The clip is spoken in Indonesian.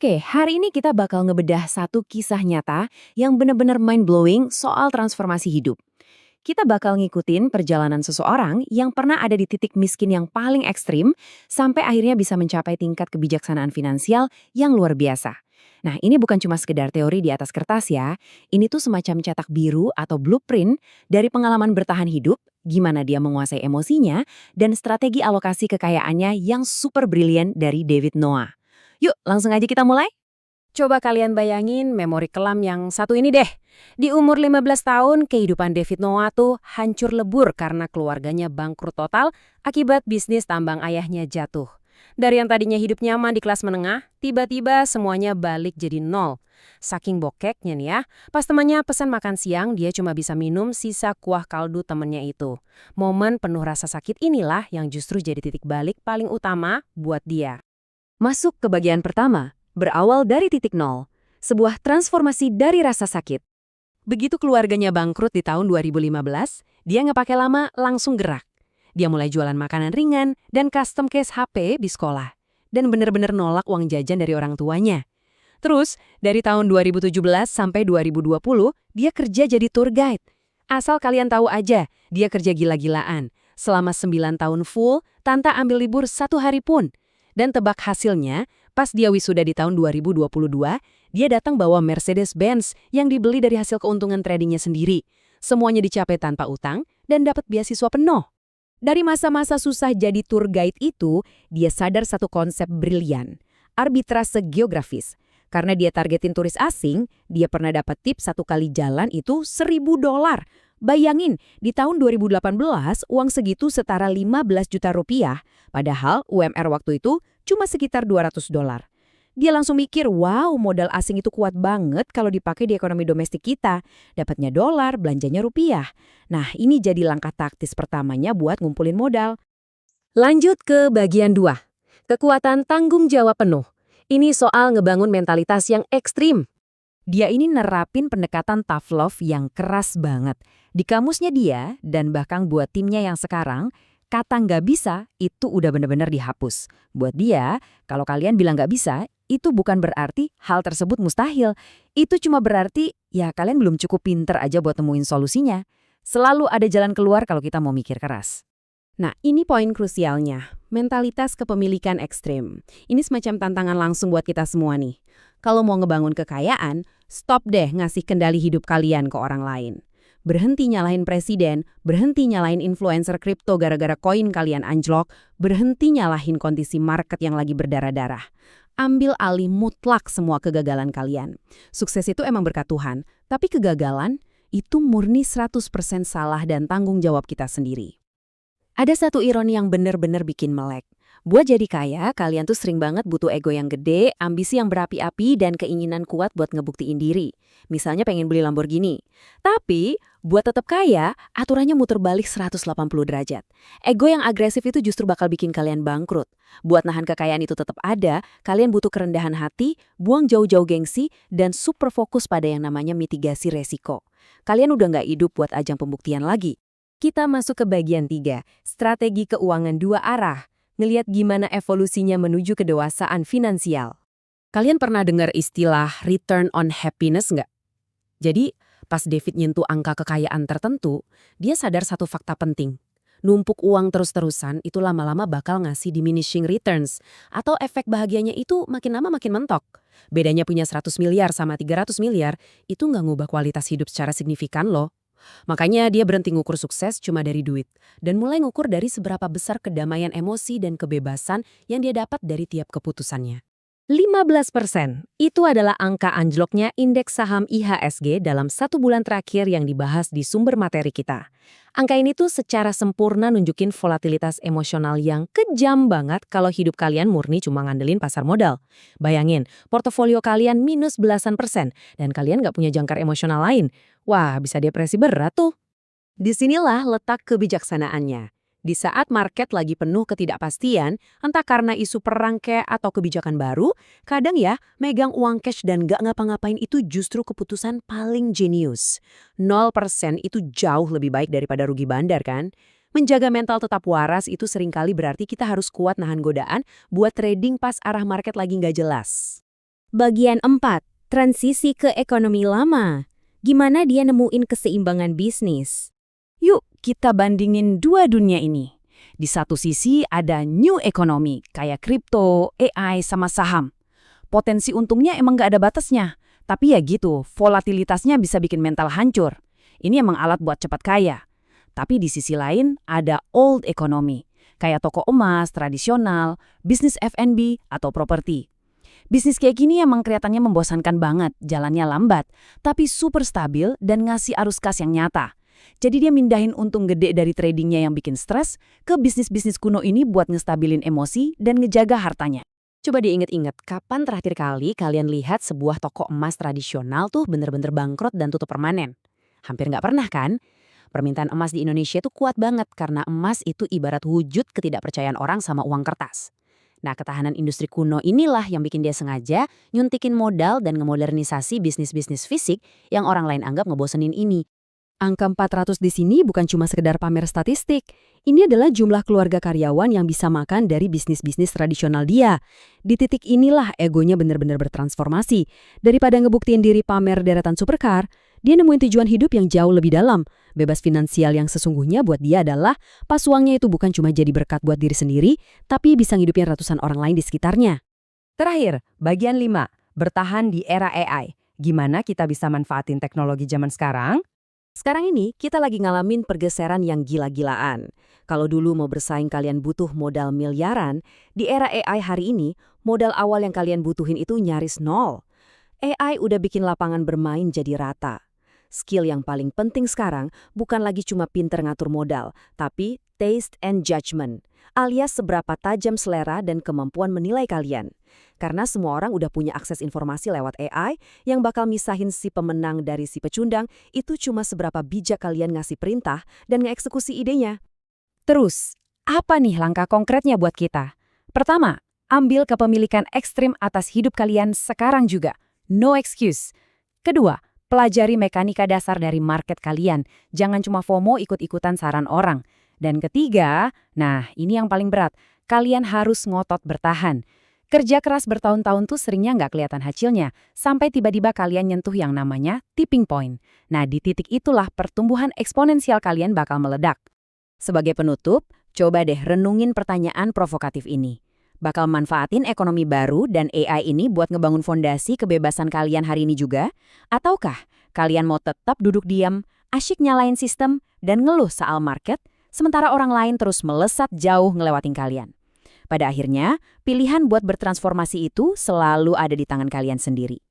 Oke, hari ini kita bakal ngebedah satu kisah nyata yang benar-benar mind-blowing soal transformasi hidup. Kita bakal ngikutin perjalanan seseorang yang pernah ada di titik miskin yang paling ekstrim sampai akhirnya bisa mencapai tingkat kebijaksanaan finansial yang luar biasa. Nah, ini bukan cuma sekedar teori di atas kertas ya. Ini tuh semacam cetak biru atau blueprint dari pengalaman bertahan hidup, gimana dia menguasai emosinya, dan strategi alokasi kekayaannya yang super brilian dari David Noah. Yuk, langsung aja kita mulai. Coba kalian bayangin memori kelam yang satu ini deh. Di umur 15 tahun, kehidupan David Noah tuh hancur lebur karena keluarganya bangkrut total akibat bisnis tambang ayahnya jatuh. Dari yang tadinya hidup nyaman di kelas menengah, tiba-tiba semuanya balik jadi nol. Saking bokeknya nih ya, pas temannya pesan makan siang, dia cuma bisa minum sisa kuah kaldu temennya itu. Momen penuh rasa sakit inilah yang justru jadi titik balik paling utama buat dia. Masuk ke bagian pertama, berawal dari titik nol, sebuah transformasi dari rasa sakit. Begitu keluarganya bangkrut di tahun 2015, dia nggak pakai lama langsung gerak. Dia mulai jualan makanan ringan dan custom case HP di sekolah. Dan benar-benar nolak uang jajan dari orang tuanya. Terus, dari tahun 2017 sampai 2020, dia kerja jadi tour guide. Asal kalian tahu aja, dia kerja gila-gilaan. Selama 9 tahun full, tanpa ambil libur 1 hari pun. Dan tebak hasilnya, pas dia wisuda di tahun 2022, dia datang bawa Mercedes-Benz yang dibeli dari hasil keuntungan tradingnya sendiri. Semuanya dicapai tanpa utang dan dapat beasiswa penuh. Dari masa-masa susah jadi tour guide itu, dia sadar satu konsep brilian, arbitrase geografis. Karena dia targetin turis asing, dia pernah dapat tips 1 kali jalan itu $1.000. Bayangin, di tahun 2018 uang segitu setara 15 juta rupiah, padahal UMR waktu itu cuma sekitar $200. Dia langsung mikir, wow, modal asing itu kuat banget kalau dipakai di ekonomi domestik kita. Dapatnya dolar, belanjanya rupiah. Nah, ini jadi langkah taktis pertamanya buat ngumpulin modal. Lanjut ke bagian 2. Kekuatan tanggung jawab penuh. Ini soal ngebangun mentalitas yang ekstrim. Dia ini nerapin pendekatan tough love yang keras banget. Di kamusnya dia, dan bahkan buat timnya yang sekarang, kata nggak bisa itu udah bener-bener dihapus. Buat dia, kalau kalian bilang nggak bisa, itu bukan berarti hal tersebut mustahil. Itu cuma berarti, ya kalian belum cukup pinter aja buat temuin solusinya. Selalu ada jalan keluar kalau kita mau mikir keras. Nah, ini poin krusialnya, mentalitas kepemilikan ekstrim. Ini semacam tantangan langsung buat kita semua nih. Kalau mau ngebangun kekayaan, stop deh ngasih kendali hidup kalian ke orang lain. Berhenti nyalahin presiden, berhenti nyalahin influencer kripto gara-gara koin kalian anjlok, berhenti nyalahin kondisi market yang lagi berdarah-darah. Ambil alih mutlak semua kegagalan kalian. Sukses itu emang berkat Tuhan, tapi kegagalan itu murni 100% salah dan tanggung jawab kita sendiri. Ada satu ironi yang bener-bener bikin melek. Buat jadi kaya, kalian tuh sering banget butuh ego yang gede, ambisi yang berapi-api, dan keinginan kuat buat ngebuktiin diri. Misalnya pengen beli Lamborghini. Tapi, buat tetap kaya, aturannya muter balik 180 derajat. Ego yang agresif itu justru bakal bikin kalian bangkrut. Buat nahan kekayaan itu tetap ada, kalian butuh kerendahan hati, buang jauh-jauh gengsi, dan super fokus pada yang namanya mitigasi resiko. Kalian udah nggak hidup buat ajang pembuktian lagi. Kita masuk ke bagian 3, strategi keuangan 2 arah. Ngeliat gimana evolusinya menuju kedewasaan finansial. Kalian pernah dengar istilah return on happiness nggak? Jadi, pas David nyentuh angka kekayaan tertentu, dia sadar satu fakta penting. Numpuk uang terus-terusan itu lama-lama bakal ngasih diminishing returns, atau efek bahagianya itu makin lama makin mentok. Bedanya punya 100 miliar sama 300 miliar, itu nggak ngubah kualitas hidup secara signifikan loh. Makanya dia berhenti ngukur sukses cuma dari duit, dan mulai ngukur dari seberapa besar kedamaian emosi dan kebebasan yang dia dapat dari tiap keputusannya. 15%, itu adalah angka anjloknya indeks saham IHSG dalam 1 bulan terakhir yang dibahas di sumber materi kita. Angka ini tuh secara sempurna nunjukin volatilitas emosional yang kejam banget kalau hidup kalian murni cuma ngandelin pasar modal. Bayangin, portofolio kalian minus belasan persen, dan kalian nggak punya jangkar emosional lain. Wah, bisa depresi berat tuh. Disinilah letak kebijaksanaannya. Di saat market lagi penuh ketidakpastian, entah karena isu perang atau kebijakan baru, kadang ya, megang uang cash dan gak ngapa-ngapain itu justru keputusan paling jenius. 0% itu jauh lebih baik daripada rugi bandar kan? Menjaga mental tetap waras itu seringkali berarti kita harus kuat nahan godaan buat trading pas arah market lagi nggak jelas. Bagian 4, transisi ke ekonomi lama. Gimana dia nemuin keseimbangan bisnis? Yuk, kita bandingin dua dunia ini. Di satu sisi ada new economy, kayak kripto, AI, sama saham. Potensi untungnya emang nggak ada batasnya. Tapi ya gitu, volatilitasnya bisa bikin mental hancur. Ini emang alat buat cepat kaya. Tapi di sisi lain ada old economy, kayak toko emas, tradisional, bisnis F&B, atau properti. Bisnis kayak gini emang kelihatannya membosankan banget, jalannya lambat, tapi super stabil dan ngasih arus kas yang nyata. Jadi dia mindahin untung gede dari tradingnya yang bikin stres ke bisnis-bisnis kuno ini buat ngestabilin emosi dan ngejaga hartanya. Coba diinget-inget, kapan terakhir kali kalian lihat sebuah toko emas tradisional tuh bener-bener bangkrut dan tutup permanen? Hampir nggak pernah kan? Permintaan emas di Indonesia tuh kuat banget karena emas itu ibarat wujud ketidakpercayaan orang sama uang kertas. Nah, ketahanan industri kuno inilah yang bikin dia sengaja nyuntikin modal dan ngemodernisasi bisnis-bisnis fisik yang orang lain anggap ngebosenin ini. Angka 400 di sini bukan cuma sekedar pamer statistik. Ini adalah jumlah keluarga karyawan yang bisa makan dari bisnis-bisnis tradisional dia. Di titik inilah egonya benar-benar bertransformasi. Daripada ngebuktiin diri pamer deretan supercar, dia nemuin tujuan hidup yang jauh lebih dalam. Bebas finansial yang sesungguhnya buat dia adalah pas uangnya itu bukan cuma jadi berkat buat diri sendiri, tapi bisa ngidupin ratusan orang lain di sekitarnya. Terakhir, bagian 5, bertahan di era AI. Gimana kita bisa manfaatin teknologi zaman sekarang? Sekarang ini kita lagi ngalamin pergeseran yang gila-gilaan. Kalau dulu mau bersaing kalian butuh modal miliaran, di era AI hari ini, modal awal yang kalian butuhin itu nyaris nol. AI udah bikin lapangan bermain jadi rata. Skill yang paling penting sekarang bukan lagi cuma pinter ngatur modal, tapi taste and judgment, alias seberapa tajam selera dan kemampuan menilai kalian. Karena semua orang udah punya akses informasi lewat AI, yang bakal misahin si pemenang dari si pecundang, itu cuma seberapa bijak kalian ngasih perintah dan ngeeksekusi idenya. Terus, apa nih langkah konkretnya buat kita? Pertama, ambil kepemilikan ekstrim atas hidup kalian sekarang juga. No excuse. Kedua, pelajari mekanika dasar dari market kalian. Jangan cuma FOMO ikut-ikutan saran orang. Dan ketiga, nah ini yang paling berat, kalian harus ngotot bertahan. Kerja keras bertahun-tahun tuh seringnya nggak kelihatan hasilnya, sampai tiba-tiba kalian nyentuh yang namanya tipping point. Nah di titik itulah pertumbuhan eksponensial kalian bakal meledak. Sebagai penutup, coba deh renungin pertanyaan provokatif ini. Bakal manfaatin ekonomi baru dan AI ini buat ngebangun fondasi kebebasan kalian hari ini juga? Ataukah kalian mau tetap duduk diam, asyik nyalain sistem, dan ngeluh soal market, sementara orang lain terus melesat jauh ngelewatin kalian? Pada akhirnya, pilihan buat bertransformasi itu selalu ada di tangan kalian sendiri.